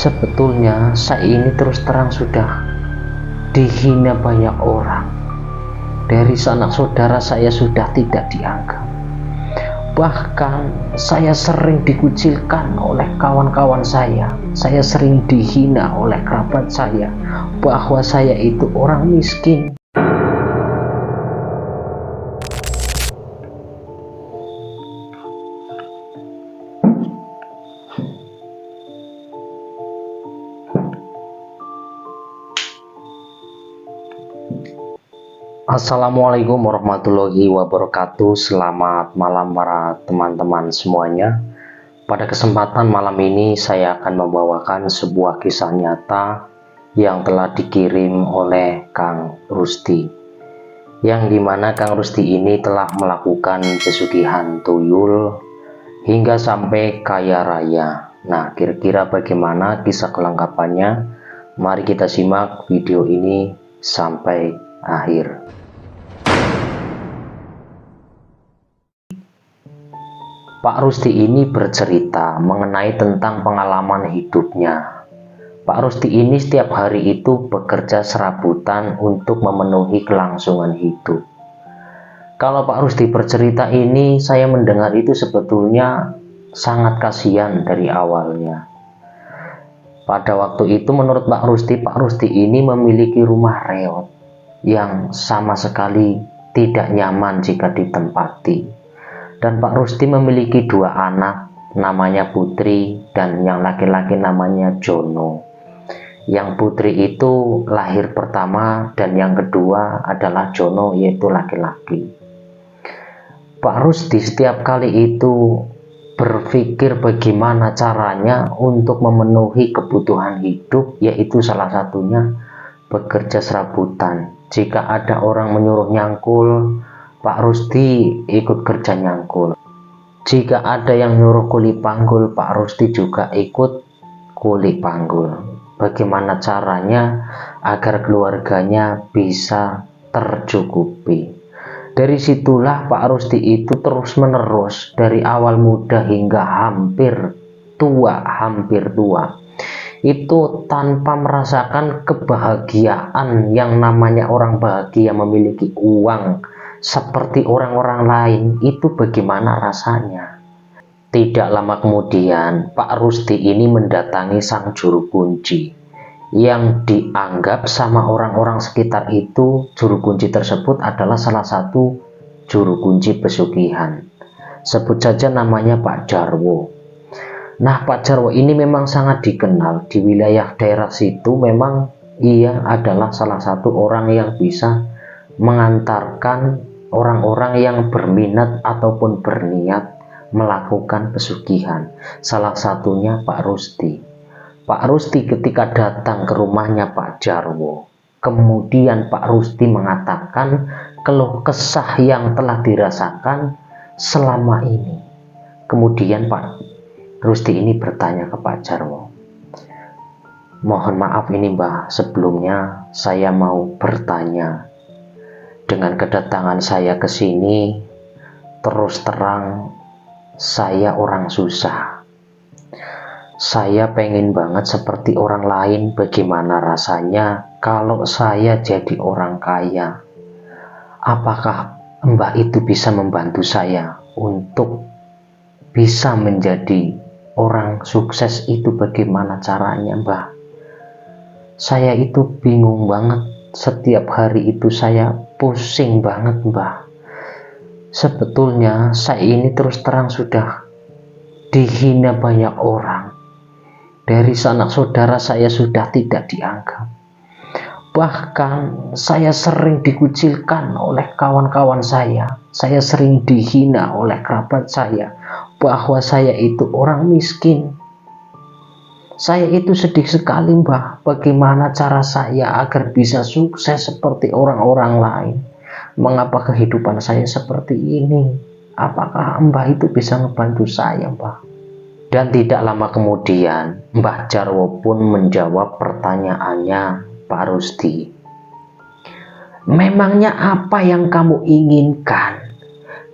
Sebetulnya saya ini terus terang sudah dihina banyak orang. Dari sanak saudara saya sudah tidak dianggap. Bahkan saya sering dikucilkan oleh kawan-kawan saya. Saya sering dihina oleh kerabat saya bahwa saya itu orang miskin. Assalamualaikum warahmatullahi wabarakatuh. Selamat malam para teman-teman semuanya. Pada kesempatan malam ini saya akan membawakan sebuah kisah nyata yang telah dikirim oleh Kang Rusdi, yang dimana Kang Rusdi ini telah melakukan pesugihan tuyul hingga sampai kaya raya. Nah, kira-kira bagaimana kisah kelengkapannya? Mari kita simak video ini sampai akhir. Pak Rusdi ini bercerita mengenai tentang pengalaman hidupnya. Pak Rusdi ini setiap hari itu bekerja serabutan untuk memenuhi kelangsungan hidup. Kalau Pak Rusdi bercerita ini, saya mendengar itu sebetulnya sangat kasihan dari awalnya. Pada waktu itu menurut Pak Rusdi ini memiliki rumah reot yang sama sekali tidak nyaman jika ditempati. Dan Pak Rusdi memiliki dua anak, namanya Putri dan yang laki-laki namanya Jono. Yang Putri itu lahir pertama dan yang kedua adalah Jono, yaitu laki-laki. Pak Rusdi setiap kali itu berpikir bagaimana caranya untuk memenuhi kebutuhan hidup, yaitu salah satunya bekerja serabutan. Jika ada orang menyuruh nyangkul, Pak Rusdi ikut kerja nyangkul. Jika ada yang nyuruh kuli panggul, Pak Rusdi juga ikut kuli panggul. Bagaimana caranya agar keluarganya bisa tercukupi. Dari situlah Pak Rusdi itu terus menerus dari awal muda hingga hampir tua, itu tanpa merasakan kebahagiaan yang namanya orang bahagia memiliki uang seperti orang-orang lain. Itu bagaimana rasanya. Tidak lama kemudian Pak Rusdi ini mendatangi sang juru kunci, yang dianggap sama orang-orang sekitar itu juru kunci tersebut adalah salah satu juru kunci pesugihan. Sebut saja namanya Pak Jarwo. Nah, Pak Jarwo ini memang sangat dikenal di wilayah daerah situ. Memang ia adalah salah satu orang yang bisa mengantarkan orang-orang yang berminat ataupun berniat melakukan pesugihan. Salah satunya Pak Rusdi. Pak Rusdi ketika datang ke rumahnya Pak Jarwo, kemudian Pak Rusdi mengatakan keluh kesah yang telah dirasakan selama ini. Kemudian Pak Rusdi ini bertanya ke Pak Jarwo, "Mohon maaf ini Mbah, sebelumnya saya mau bertanya. Dengan kedatangan saya ke sini, terus terang saya orang susah. Saya pengen banget seperti orang lain. Bagaimana rasanya kalau saya jadi orang kaya? Apakah Mbah itu bisa membantu saya untuk bisa menjadi orang sukses itu? Bagaimana caranya Mbah? Saya itu bingung banget. Setiap hari itu saya pusing banget Mbah. Sebetulnya saya ini terus terang sudah dihina banyak orang. Dari sanak saudara saya sudah tidak dianggap. Bahkan saya sering dikucilkan oleh kawan-kawan saya. Saya sering dihina oleh kerabat saya bahwa saya itu orang miskin. Saya itu sedih sekali Mbah. Bagaimana cara saya agar bisa sukses seperti orang-orang lain? Mengapa kehidupan saya seperti ini? Apakah Mbah itu bisa membantu saya Mbah?" Dan tidak lama kemudian Mbah Jarwo pun menjawab pertanyaannya Pak Rusdi. "Memangnya apa yang kamu inginkan?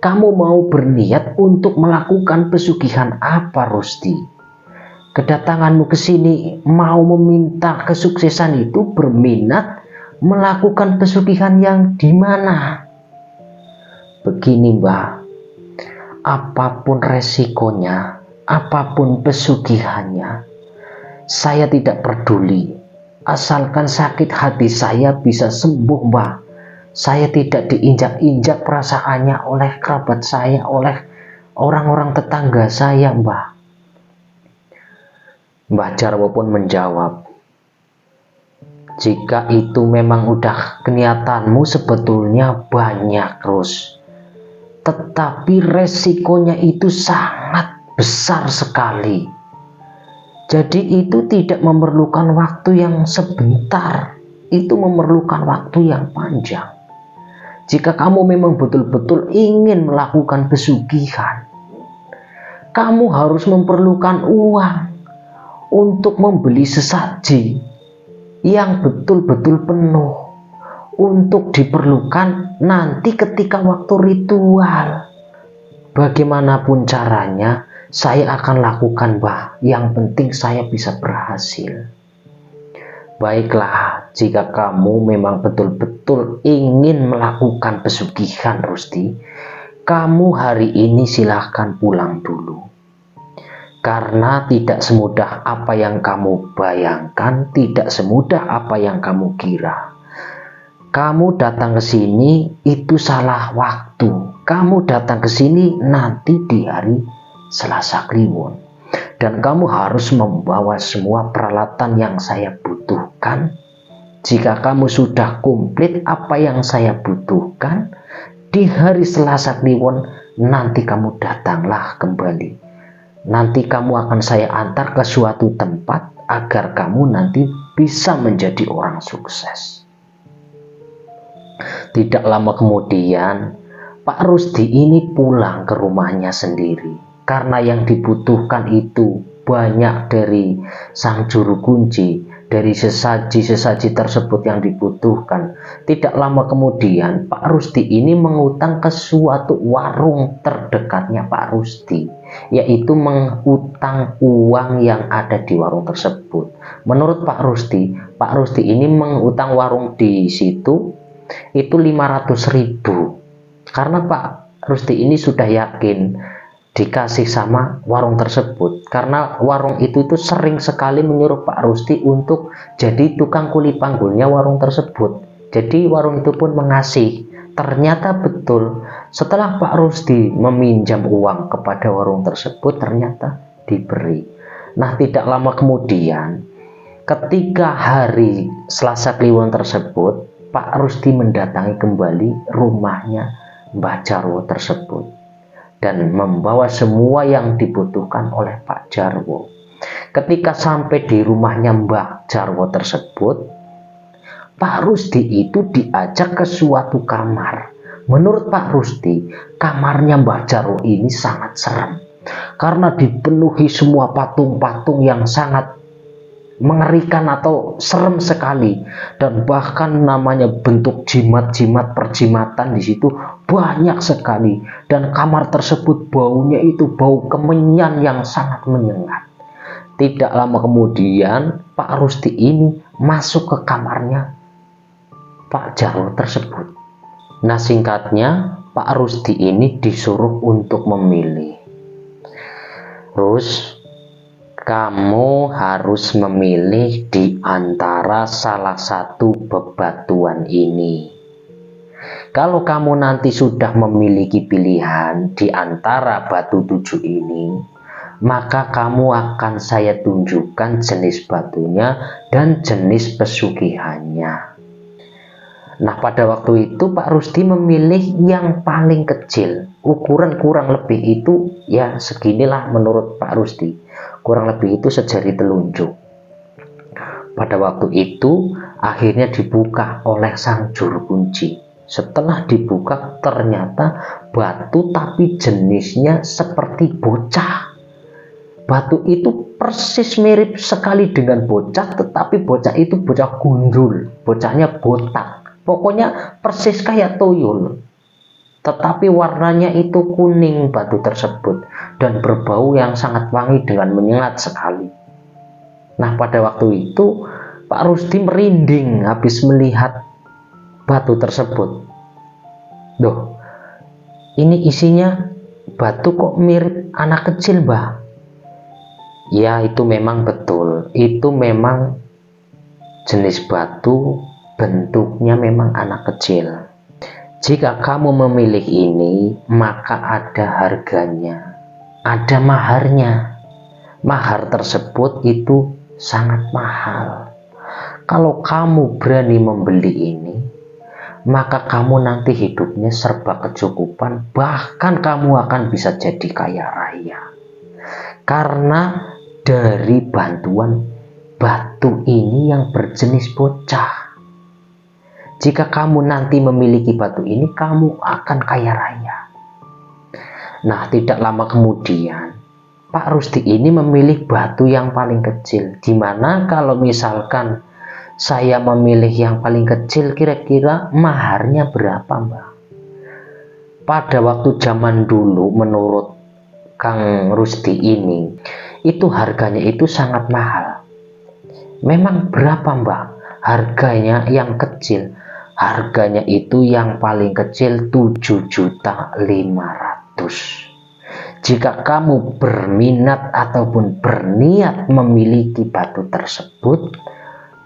Kamu mau berniat untuk melakukan pesugihan apa Rusdi? Kedatanganmu ke sini mau meminta kesuksesan itu berminat melakukan pesugihan yang di mana? Begini Mbak, apapun resikonya, apapun pesugihannya, saya tidak peduli. Asalkan sakit hati saya bisa sembuh Mbak. Saya tidak diinjak-injak perasaannya oleh kerabat saya, oleh orang-orang tetangga saya Mbak. Mbah Jarwo pun menjawab, jika itu memang udah keniatanmu sebetulnya banyak Rus, tetapi resikonya itu sangat besar sekali. Jadi itu tidak memerlukan waktu yang sebentar, itu memerlukan waktu yang panjang. Jika kamu memang betul-betul ingin melakukan pesugihan, kamu harus memerlukan uang untuk membeli sesaji yang betul-betul penuh, untuk diperlukan nanti ketika waktu ritual. Bagaimanapun caranya, saya akan lakukan Mbah, yang penting saya bisa berhasil. Baiklah, jika kamu memang betul-betul ingin melakukan pesugihan Rusti, kamu hari ini silahkan pulang dulu. Karena tidak semudah apa yang kamu bayangkan, tidak semudah apa yang kamu kira. Kamu datang ke sini itu salah waktu. Kamu datang ke sini nanti di hari Selasa Kliwon, dan kamu harus membawa semua peralatan yang saya butuhkan. Jika kamu sudah komplit apa yang saya butuhkan, di hari Selasa Kliwon nanti kamu datanglah kembali. Nanti kamu akan saya antar ke suatu tempat agar kamu nanti bisa menjadi orang sukses. Tidak lama kemudian Pak Rusdi ini pulang ke rumahnya sendiri. Karena yang dibutuhkan itu banyak dari sang juru kunci, dari sesaji-sesaji tersebut yang dibutuhkan. Tidak lama kemudian Pak Rusdi ini mengutang ke suatu warung terdekatnya Pak Rusdi, yaitu mengutang uang yang ada di warung tersebut. Menurut Pak Rusdi ini mengutang warung di situ itu 500.000, karena Pak Rusdi ini sudah yakin dikasih sama warung tersebut, karena warung itu sering sekali menyuruh Pak Rusdi untuk jadi tukang kuli panggulnya warung tersebut. Jadi warung itu pun mengasih. Ternyata betul, setelah Pak Rusdi meminjam uang kepada warung tersebut, ternyata diberi. Nah, tidak lama kemudian ketika hari Selasa Kliwon tersebut, Pak Rusdi mendatangi kembali rumahnya Mbah Jarwo tersebut dan membawa semua yang dibutuhkan oleh Pak Jarwo. Ketika sampai di rumahnya Mbah Jarwo tersebut, Pak Rusdi itu diajak ke suatu kamar. Menurut Pak Rusdi, kamarnya Mbah Jarwo ini sangat serem karena dipenuhi semua patung-patung yang sangat mengerikan atau serem sekali, dan bahkan namanya bentuk jimat-jimat perjimatan di situ banyak sekali, dan kamar tersebut baunya itu bau kemenyan yang sangat menyengat. Tidak lama kemudian Pak Rusdi ini masuk ke kamarnya Pak Jarwo tersebut. Nah, singkatnya Pak Rusdi ini disuruh untuk memilih. Rus, kamu harus memilih di antara salah satu bebatuan ini. Kalau kamu nanti sudah memiliki pilihan di antara batu 7 ini, maka kamu akan saya tunjukkan jenis batunya dan jenis pesugihannya. Nah, pada waktu itu Pak Rusdi memilih yang paling kecil. Ukuran kurang lebih itu ya seginilah menurut Pak Rusdi. Kurang lebih itu sejari telunjuk. Pada waktu itu akhirnya dibuka oleh sang juru kunci. Setelah dibuka ternyata batu tapi jenisnya seperti bocah. Batu itu persis mirip sekali dengan bocah, tetapi bocah itu bocah gundul, bocahnya botak. Pokoknya persis kayak tuyul, tetapi warnanya itu kuning batu tersebut dan berbau yang sangat wangi dengan menyengat sekali. Nah, pada waktu itu Pak Rusdi merinding habis melihat batu tersebut. Loh, ini isinya batu kok mirip anak kecil, Mbah? Ya, itu memang betul. Itu memang jenis batu, bentuknya memang anak kecil. Jika kamu memilih ini, maka ada harganya, ada maharnya. Mahar tersebut itu sangat mahal. Kalau kamu berani membeli ini, maka kamu nanti hidupnya serba kecukupan, bahkan kamu akan bisa jadi kaya raya. Karena dari bantuan batu ini yang berjenis bocah. Jika kamu nanti memiliki batu ini, kamu akan kaya raya. Nah, tidak lama kemudian, Pak Rusdi ini memilih batu yang paling kecil. Dimana kalau misalkan saya memilih yang paling kecil, kira-kira maharnya berapa, Mbak? Pada waktu zaman dulu, menurut Kang Rusdi ini, itu harganya itu sangat mahal. Memang berapa, Mbak? Harganya yang kecil. Harganya itu yang paling kecil 7.500.000. Jika kamu berminat ataupun berniat memiliki batu tersebut,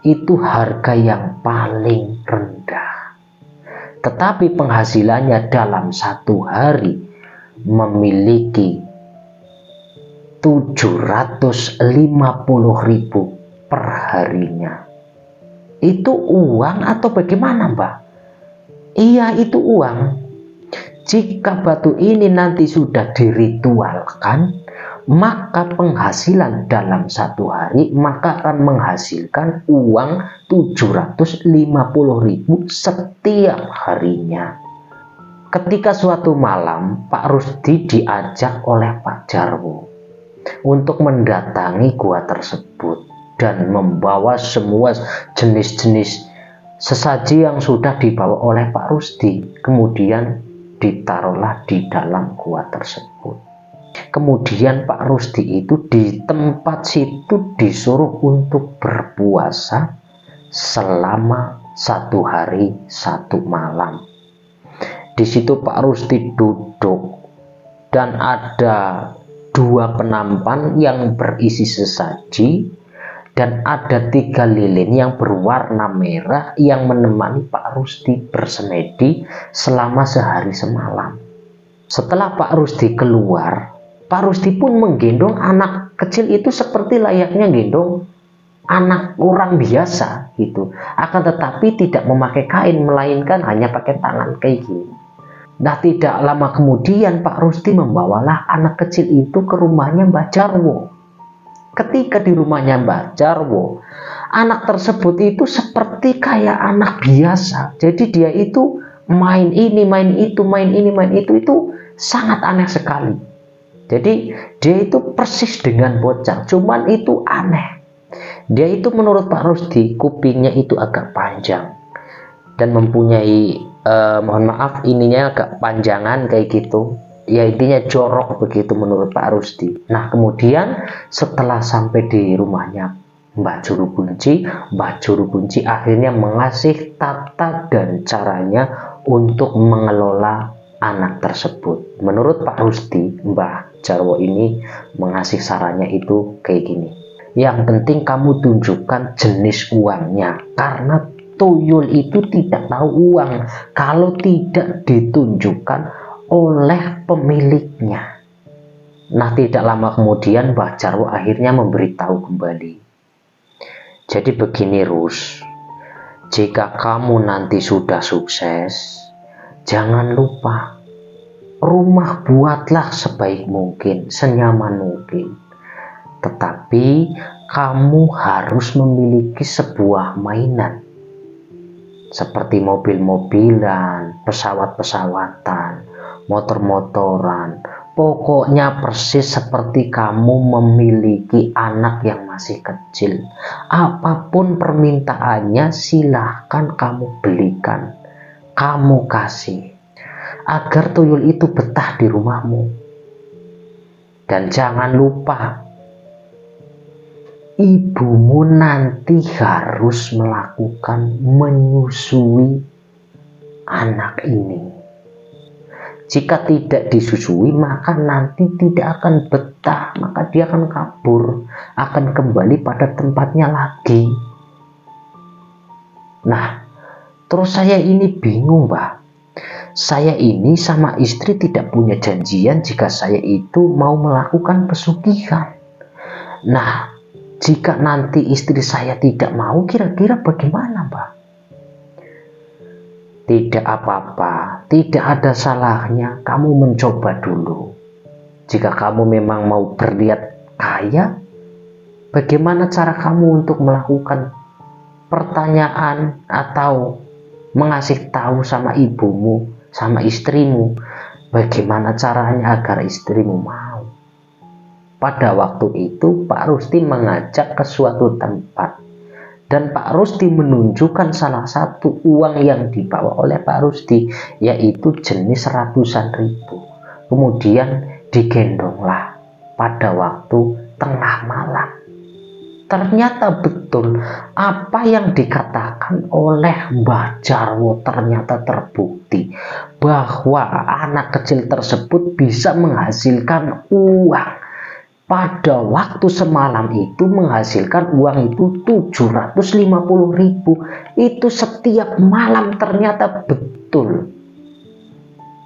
itu harga yang paling rendah. Tetapi penghasilannya dalam satu hari memiliki 750.000 per harinya. Itu uang atau bagaimana, Mbak? Iya, itu uang. Jika batu ini nanti sudah diritualkan, maka penghasilan dalam satu hari maka akan menghasilkan uang 750.000 setiap harinya. Ketika suatu malam Pak Rusdi diajak oleh Pak Jarwo untuk mendatangi gua tersebut dan membawa semua jenis-jenis sesaji yang sudah dibawa oleh Pak Rusdi, kemudian ditaruhlah di dalam gua tersebut. Kemudian Pak Rusdi itu di tempat situ disuruh untuk berpuasa selama 1 hari 1 malam. Di situ Pak Rusdi duduk dan ada 2 penampan yang berisi sesaji dan ada 3 lilin yang berwarna merah yang menemani Pak Rusdi bersemedi selama sehari semalam. Setelah Pak Rusdi keluar, Pak Rusdi pun menggendong anak kecil itu seperti layaknya gendong anak orang biasa gitu. Akan tetapi tidak memakai kain, melainkan hanya pakai tangan kayak gini. Nah, tidak lama kemudian Pak Rusdi membawalah anak kecil itu ke rumahnya Mbah Jarwo. Ketika di rumahnya Mbah Jarwo, anak tersebut itu seperti kayak anak biasa. Jadi dia itu main ini, main itu, main ini, main itu sangat aneh sekali. Jadi dia itu persis dengan bocah, cuman itu aneh. Dia itu menurut Pak Rusdi kupingnya itu agak panjang dan mempunyai mohon maaf ininya agak panjangan kayak gitu. Ya intinya jorok begitu menurut Pak Rusdi. Nah, kemudian setelah sampai di rumahnya Mbah Juru Kunci, Mbah Juru Kunci akhirnya mengasih tata dan caranya untuk mengelola anak tersebut. Menurut Pak Rusdi, Mbah Jarwo ini mengasih sarannya itu kayak gini. Yang penting kamu tunjukkan jenis uangnya, karena tuyul itu tidak tahu uang kalau tidak ditunjukkan oleh pemiliknya. Nah, tidak lama kemudian Mbah Jarwo akhirnya memberitahu kembali. Jadi begini, Rus, jika kamu nanti sudah sukses, jangan lupa rumah buatlah sebaik mungkin, senyaman mungkin. Tetapi kamu harus memiliki sebuah mainan seperti mobil-mobilan, pesawat-pesawatan, motor-motoran. Pokoknya persis seperti kamu memiliki anak yang masih kecil. Apapun permintaannya silahkan kamu belikan, kamu kasih, agar tuyul itu betah di rumahmu. Dan jangan lupa ibumu nanti harus melakukan menyusui anak ini. Jika tidak disusui, maka nanti tidak akan betah, maka dia akan kabur, akan kembali pada tempatnya lagi. Nah, terus saya ini bingung, Mbak. Saya ini sama istri tidak punya janjian jika saya itu mau melakukan pesugihan. Nah, jika nanti istri saya tidak mau, kira-kira bagaimana, Mbak? Tidak apa-apa, tidak ada salahnya kamu mencoba dulu. Jika kamu memang mau berlihat kaya, bagaimana cara kamu untuk melakukan pertanyaan atau mengasih tahu sama ibumu, sama istrimu, bagaimana caranya agar istrimu mau. Pada waktu itu Pak Rusdi mengajak ke suatu tempat. Dan Pak Rusdi menunjukkan salah satu uang yang dibawa oleh Pak Rusdi, yaitu jenis ratusan ribu. Kemudian digendonglah pada waktu tengah malam. Ternyata betul apa yang dikatakan oleh Mbah Jarwo ternyata terbukti bahwa anak kecil tersebut bisa menghasilkan uang. Pada waktu semalam itu menghasilkan uang itu 750.000. Itu setiap malam ternyata betul.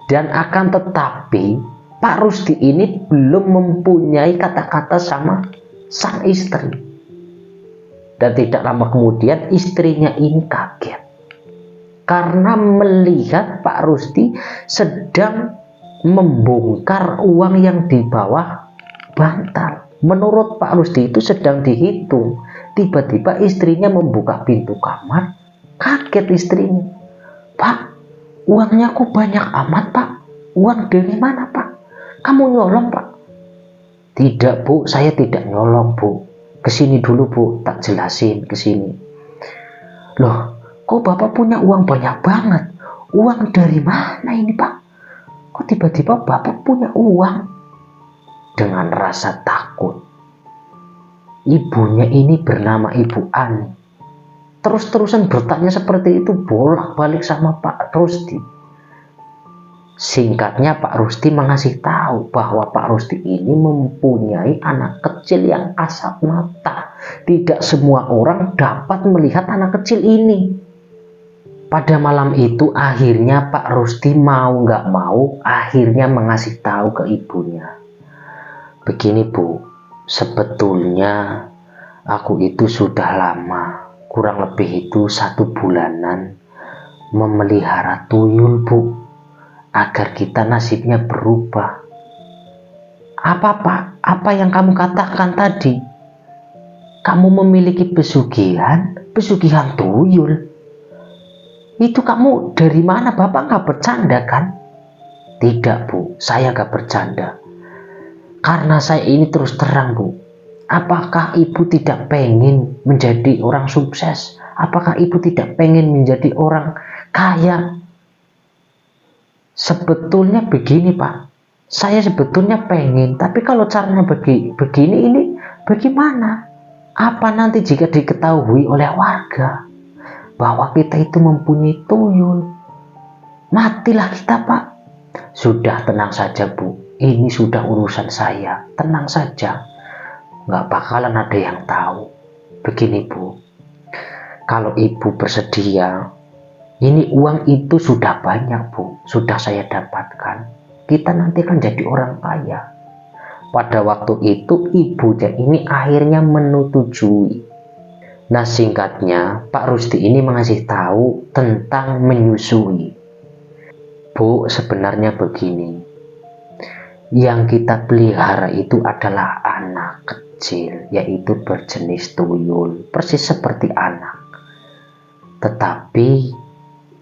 Dan akan tetapi Pak Rusdi ini belum mempunyai kata-kata sama sang istri. Dan tidak lama kemudian istrinya ini kaget. Karena melihat Pak Rusdi sedang membongkar uang yang di bawah bantal. Menurut Pak Rusdi itu sedang dihitung. Tiba-tiba istrinya membuka pintu kamar. Kaget istrinya. Pak, uangnya kok banyak amat, Pak? Uang dari mana, Pak? Kamu nyolong, Pak? Tidak, Bu, saya tidak nyolong, Bu. Kesini dulu, Bu, tak jelasin kesini. Loh, kok Bapak punya uang banyak banget? Uang dari mana ini, Pak? Kok tiba-tiba Bapak punya uang? Dengan rasa takut, ibunya ini bernama Ibu Ani terus-terusan bertanya seperti itu bolak-balik sama Pak Rusdi. Singkatnya Pak Rusdi mengasih tahu bahwa Pak Rusdi ini mempunyai anak kecil yang kasat mata. Tidak semua orang dapat melihat anak kecil ini. Pada malam itu akhirnya Pak Rusdi mau nggak mau akhirnya mengasih tahu ke ibunya. Begini, Bu, sebetulnya aku itu sudah lama, kurang lebih itu 1 bulanan, memelihara tuyul, Bu, agar kita nasibnya berubah. Apa, Pak? Apa yang kamu katakan tadi? Kamu memiliki pesugihan tuyul. Itu kamu dari mana? Bapak nggak bercanda kan? Tidak, Bu, saya nggak bercanda. Karena saya ini terus terang, Bu. Apakah ibu tidak pengen menjadi orang sukses? Apakah ibu tidak pengen menjadi orang kaya? Sebetulnya begini, Pak. Saya sebetulnya pengen, tapi kalau caranya begini ini bagaimana? Apa nanti jika diketahui oleh warga bahwa kita itu mempunyai tuyul? Matilah kita, Pak. Sudah, tenang saja, Bu. Ini sudah urusan saya, tenang saja, nggak bakalan ada yang tahu. Begini, Bu, kalau ibu bersedia, ini uang itu sudah banyak, Bu, sudah saya dapatkan. Kita nanti kan jadi orang kaya. Pada waktu itu ibunya ini akhirnya menyetujui. Nah, singkatnya Pak Rusdi ini mengasih tahu tentang menyusui. Bu, sebenarnya begini. Yang kita pelihara itu adalah anak kecil, yaitu berjenis tuyul, persis seperti anak. Tetapi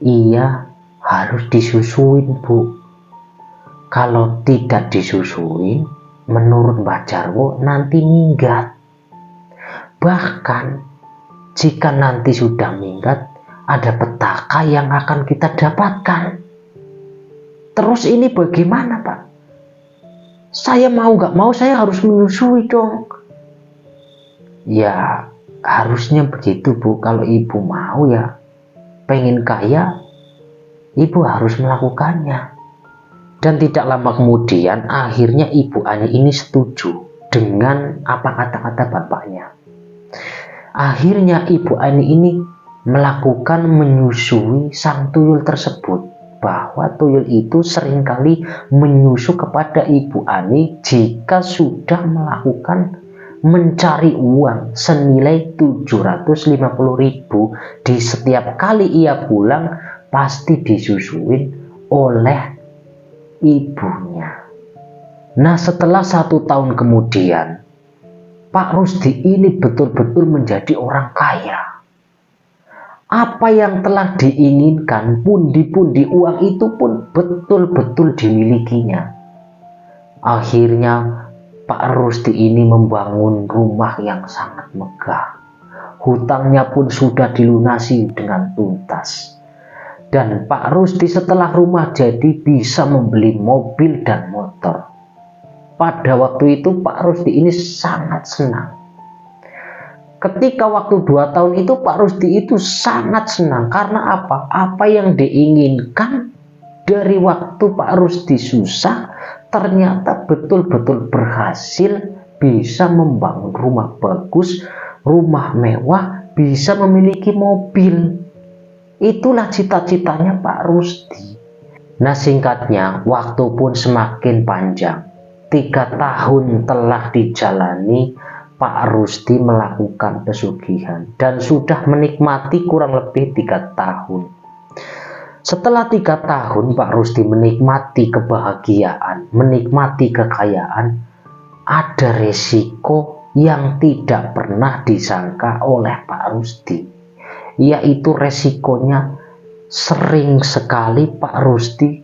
ia harus disusuin, Bu. Kalau tidak disusuin, menurut Mbah Jarwo nanti minggat. Bahkan jika nanti sudah minggat, ada petaka yang akan kita dapatkan. Terus ini bagaimana, Pak? Saya mau gak mau saya harus menyusui dong. Ya harusnya begitu Bu, kalau ibu mau ya pengen kaya, ibu harus melakukannya. Dan tidak lama kemudian akhirnya Ibu Ani ini setuju dengan apa kata-kata bapaknya. Akhirnya Ibu Ani ini melakukan menyusui sang tuyul tersebut, bahwa tuyul itu seringkali menyusu kepada Ibu Ani jika sudah melakukan mencari uang senilai 750.000 di setiap kali ia pulang, pasti disusuin oleh ibunya. Nah, setelah 1 tahun kemudian, Pak Rusdi ini betul-betul menjadi orang kaya. Apa yang telah diinginkan, pundi-pundi uang itu pun betul-betul dimilikinya. Akhirnya Pak Rusdi ini membangun rumah yang sangat megah. Hutangnya pun sudah dilunasi dengan tuntas. Dan Pak Rusdi setelah rumah jadi bisa membeli mobil dan motor. Pada waktu itu Pak Rusdi ini sangat senang. Ketika waktu 2 tahun itu Pak Rusdi itu sangat senang. Karena apa? Apa yang diinginkan dari waktu Pak Rusdi susah ternyata betul-betul berhasil, bisa membangun rumah bagus, rumah mewah, bisa memiliki mobil. Itulah cita-citanya Pak Rusdi. Nah, singkatnya waktu pun semakin panjang. 3 tahun telah dijalani, Pak Rusdi melakukan pesugihan dan sudah menikmati kurang lebih 3 tahun. Setelah 3 tahun Pak Rusdi menikmati kebahagiaan, menikmati kekayaan, ada resiko yang tidak pernah disangka oleh Pak Rusdi, yaitu resikonya sering sekali Pak Rusdi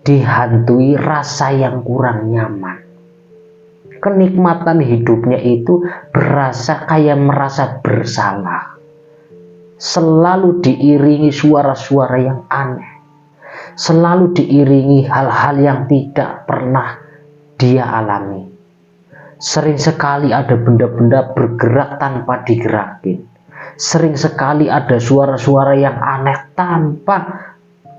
dihantui rasa yang kurang nyaman. Kenikmatan hidupnya itu berasa kayak merasa bersalah. Selalu diiringi suara-suara yang aneh. Selalu diiringi hal-hal yang tidak pernah dia alami. Sering sekali ada benda-benda bergerak tanpa digerakin. Sering sekali ada suara-suara yang aneh tanpa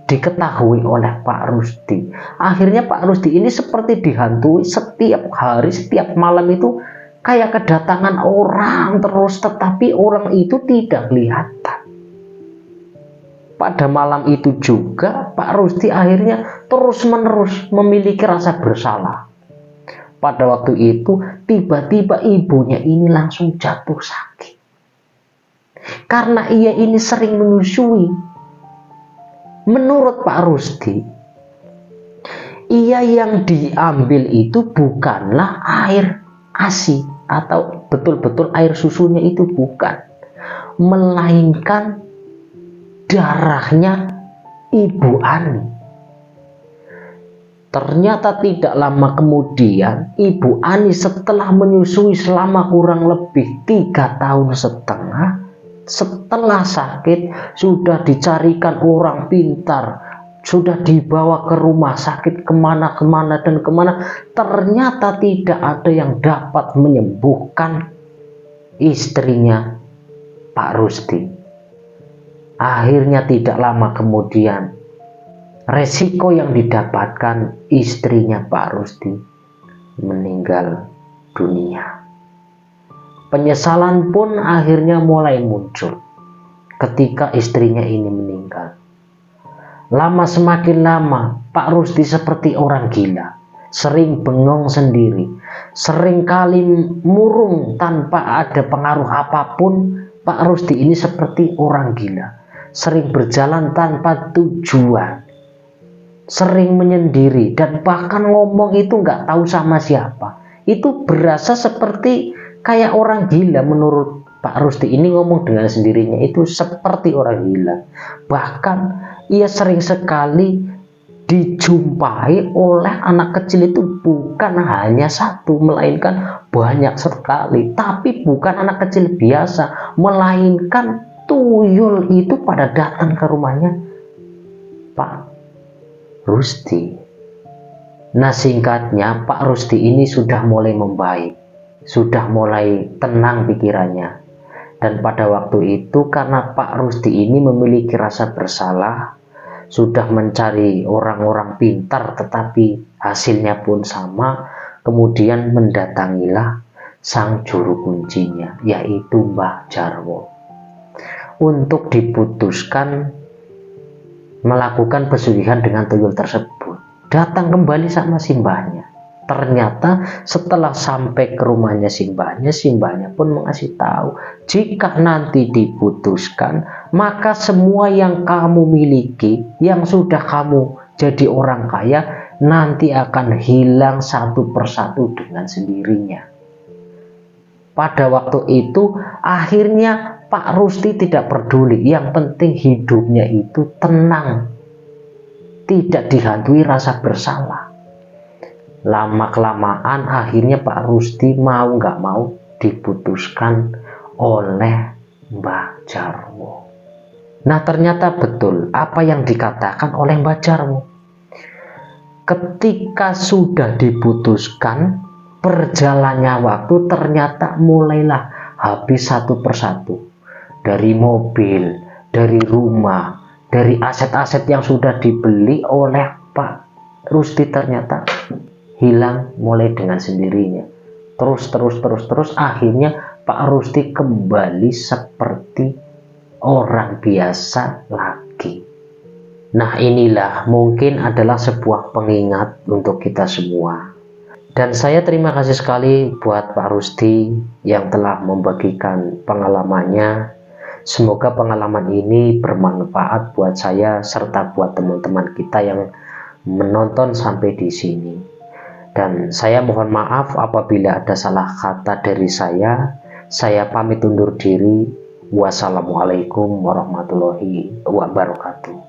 diketahui oleh Pak Rusdi. Akhirnya Pak Rusdi ini seperti dihantui setiap hari, setiap malam itu kayak kedatangan orang terus, tetapi orang itu tidak kelihatan. Pada malam itu juga Pak Rusdi akhirnya terus-menerus memiliki rasa bersalah. Pada waktu itu tiba-tiba ibunya ini langsung jatuh sakit. Karena ia ini sering menyusui. Menurut Pak Rusdi, ia yang diambil itu bukanlah air ASI atau betul-betul air susunya itu bukan, melainkan darahnya Ibu Ani. Ternyata tidak lama kemudian Ibu Ani setelah menyusui selama kurang lebih 3 tahun setengah, setelah sakit sudah dicarikan orang pintar, sudah dibawa ke rumah sakit kemana-kemana dan kemana, ternyata tidak ada yang dapat menyembuhkan istrinya Pak Rusdi. Akhirnya tidak lama kemudian resiko yang didapatkan, istrinya Pak Rusdi meninggal dunia. Penyesalan pun akhirnya mulai muncul ketika istrinya ini meninggal. Lama semakin lama Pak Rusdi seperti orang gila, sering bengong sendiri, sering kali murung tanpa ada pengaruh apapun. Pak Rusdi ini seperti orang gila, sering berjalan tanpa tujuan, sering menyendiri, dan bahkan ngomong itu nggak tahu sama siapa. Itu berasa seperti kayak orang gila. Menurut Pak Rusdi ini ngomong dengan sendirinya itu seperti orang gila. Bahkan ia sering sekali dijumpai oleh anak kecil itu bukan hanya satu, melainkan banyak sekali. Tapi bukan anak kecil biasa, melainkan tuyul itu pada datang ke rumahnya Pak Rusdi. Nah, singkatnya Pak Rusdi ini sudah mulai membaik, sudah mulai tenang pikirannya. Dan pada waktu itu karena Pak Rusdi ini memiliki rasa bersalah, sudah mencari orang-orang pintar tetapi hasilnya pun sama, kemudian mendatangilah sang juru kuncinya, yaitu Mbah Jarwo, untuk diputuskan melakukan pesugihan dengan tuyul tersebut. Datang kembali sama simbahnya. Ternyata setelah sampai ke rumahnya simbahnya pun mengasih tahu, jika nanti diputuskan, maka semua yang kamu miliki, yang sudah kamu jadi orang kaya, nanti akan hilang satu persatu dengan sendirinya. Pada waktu itu akhirnya Pak Rusdi tidak peduli, yang penting hidupnya itu tenang, tidak dihantui rasa bersalah. Lama-kelamaan akhirnya Pak Rusdi mau nggak mau diputuskan oleh Mbah Jarwo. Nah, ternyata betul apa yang dikatakan oleh Mbah Jarwo. Ketika sudah diputuskan, berjalannya waktu ternyata mulailah habis satu persatu. Dari mobil, dari rumah, dari aset-aset yang sudah dibeli oleh Pak Rusdi ternyata hilang mulai dengan sendirinya. Terus akhirnya Pak Rusdi kembali seperti orang biasa lagi. Nah, inilah mungkin adalah sebuah pengingat untuk kita semua. Dan saya terima kasih sekali buat Pak Rusdi yang telah membagikan pengalamannya. Semoga pengalaman ini bermanfaat buat saya serta buat teman-teman kita yang menonton sampai di sini. Dan saya mohon maaf apabila ada salah kata dari saya. Saya pamit undur diri. Wassalamualaikum warahmatullahi wabarakatuh.